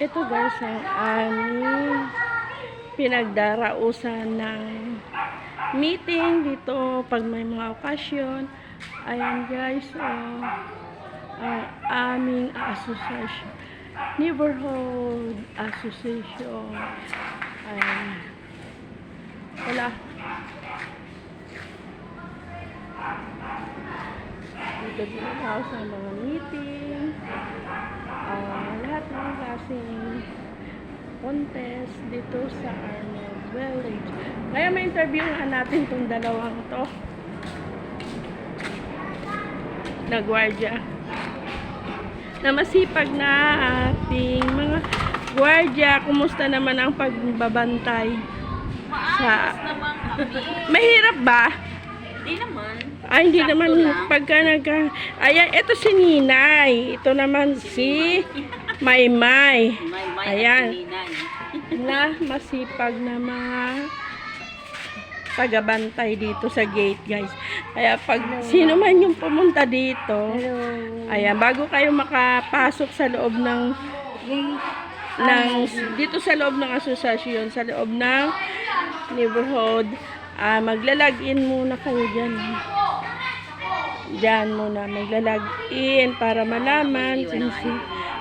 Ito guys, ang aming pinagdarausan ng meeting dito pag may mga okasyon. Ayan guys, ang aming association, neighborhood association. Ayan. Wala. Dito din ako sa mga meeting. Lahat ng klaseng contest dito sa Arnold Village. Kaya may interview natin itong dalawang to na gwardiya, na masipag na ating mga gwardiya. Kumusta naman ang pagbabantay sa... Mahirap ba? Hindi naman. Ay, hindi Sakto naman lang. pagka ayan, ito si Ninay. Ito naman si Maymay. May Ayan. at Ninay. Na masipag na mga tagabantay dito sa gate, guys. Kaya pag sino man yung pumunta dito, ayan, bago kayo makapasok sa loob ng dito sa loob ng asosasyon, sa loob ng neighborhood, maglalagin muna kayo dyan. Diyan muna maglalagin para malaman.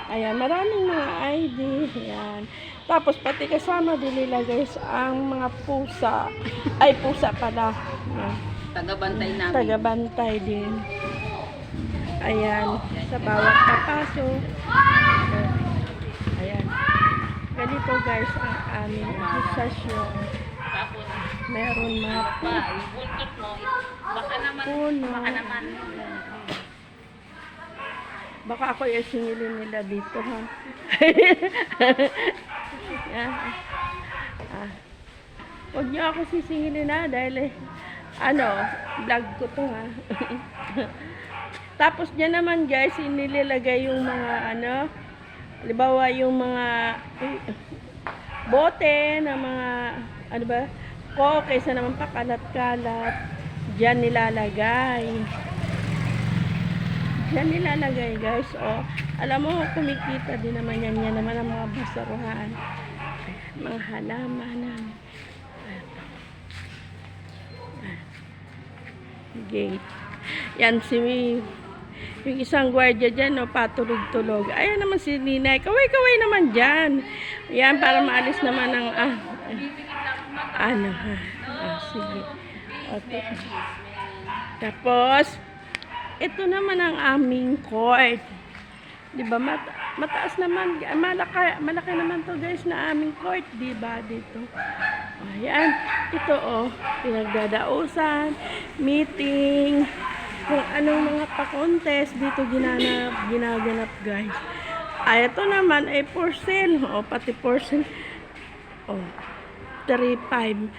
Ayan, maraming mga ID. Ayan. Tapos pati kasama din nila guys ang mga pusa. Ay, pusa pala. Ayan. Tagabantay namin. Tagabantay din. Ayan, sa bawat papasok. Ayan. Ganito guys ang aming asosasyon. Tapos, Meron mga yung buntot mo, baka naman, puno. baka naman. Baka ako yung singilin nila dito, ha? Yan. Huwag niyo ako sisingilin, ha? Dahil, vlog ko to, ha? Tapos dyan naman, guys, inilalagay yung mga, halimbawa yung mga bote na mga, kaysa naman pakalat-kalat. Diyan nilalagay. Diyan nilalagay, guys. O, alam mo, kumikita din naman yan. Yan naman ang mga basaruhan. Mga halaman. Gate. Yan yung isang gwardiya dyan, patulog-tulog. Ayan naman si Ninay. Kaway-kaway naman dyan. Yan, para maalis naman ang, sige. Okay. Tapos, ito naman ang aming court. Diba, mataas naman, malaki naman to guys na aming court, diba, dito. Ayan, ito pinagdadausan, meeting, kung anong mga pa-contest dito ginaganap guys. Ito naman ay for sale, pati for sale. 3.5.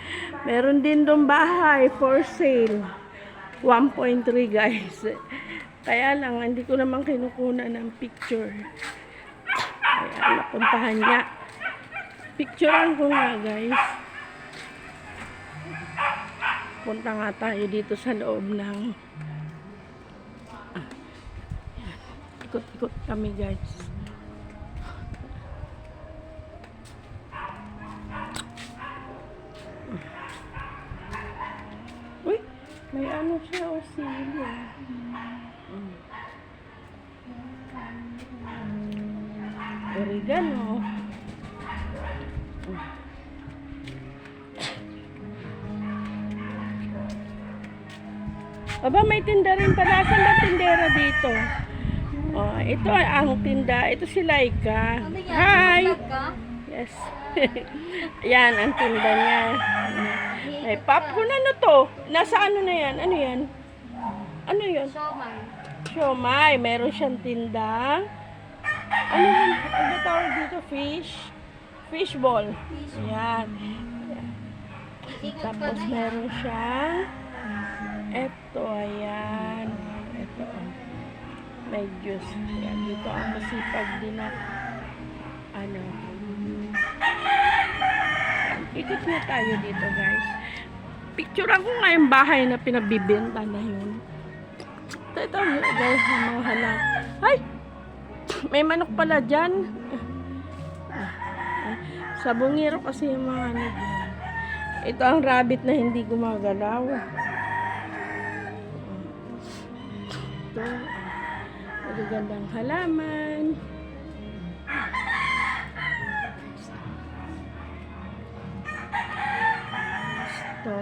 Meron din doon bahay for sale. 1.3 guys. Kaya lang, hindi ko naman kinukuna ng picture. Kaya napuntahan niya. Picturean ko nga guys. Punta nga tayo dito sa loob ng ikot-ikot kami guys. Uy, may siya sili. Oregano. Aba, may tinda rin pala. Saan ba tindera dito? Ito ang tinda. Ito si Laika. Hi! Yes. Yan, ang tinda niya. May popcorn. Ano to? Nasa ano na yan? Ano yan? Ano yun? Siomay. Meron siyang tinda. Ano yun? Ano tawag dito? Fish ball. Yan. Tapos meron siyang eto, ayan. Ito, may juice. Ayan, dito ang masipag din na ikot na tayo dito guys. Picture ako nga yung bahay na pinabibenta na yun. Ito guys, yung mga halak. Ay! May manok pala dyan. Sa bungiro kasi yung mga ano dyan. Ito ang rabbit na hindi gumagalaw. Ito. Magagandang halaman. Ito.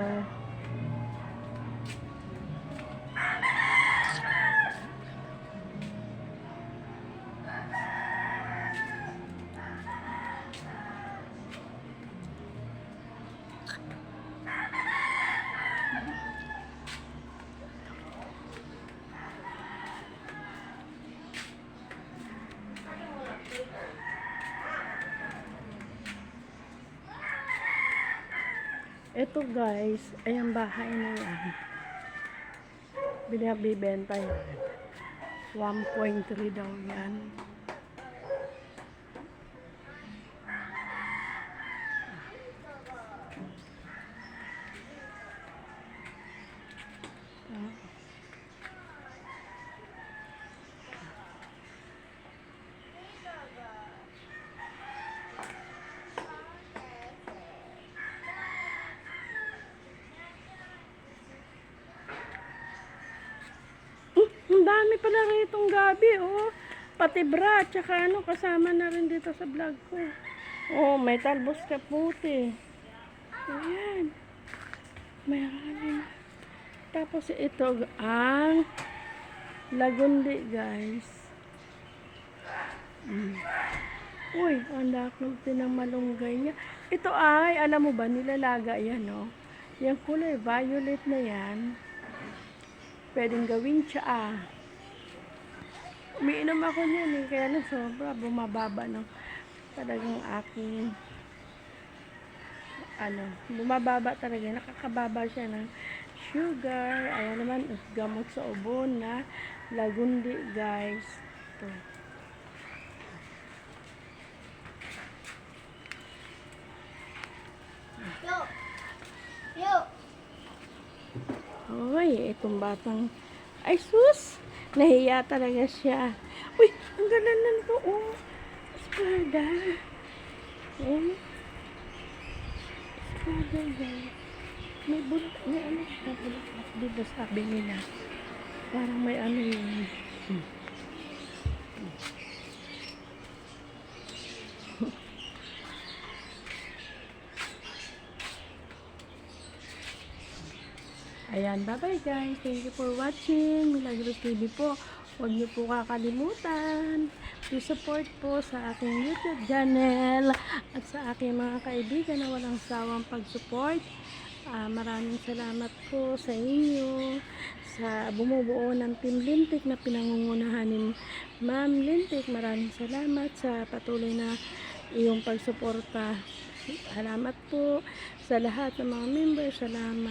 Ito guys, ay ang bahay na yan. Binibenta yan. 1.3 daw yan. Ang dami pala ritong gabi, oh. Pati bra, tsaka ano, kasama na rin dito sa vlog ko. Oh, may talbos kaputi. Ayan. Mayroon. Tapos ito, ang lagundi, guys. Uy, ang laki ng malunggay niya. Ito ay, alam mo ba, nilalaga yan, oh. Yung kulay violet na yan. Pwedeng gawin tsaa. Umiinom ako niyan eh, kaya na sobra bumababa ng talagang aking bumababa talaga, nakakababa siya ng sugar. Ayan naman, gamot sa ubo na lagundi, guys. Ito. Uy, itong batang, ay sus, nahiya talaga siya. Uy, ang ganda nito, oh. Espada. Oh. Espada, guys. May bulak, may ano siya, bulak. Diba sabi nila, parang may ano yun. Ayan, bye-bye guys. Thank you for watching. Milagros TV po. Huwag niyo po kakalimutan. Please support po sa aking YouTube channel at sa aking mga kaibigan na walang sawang pag-support. Maraming salamat po sa inyo, sa bumubuo ng Team Lintik na pinangungunahan ni Ma'am Lintik. Maraming salamat sa patuloy na iyong pagsuporta. Salamat po sa lahat ng mga members. Salamat.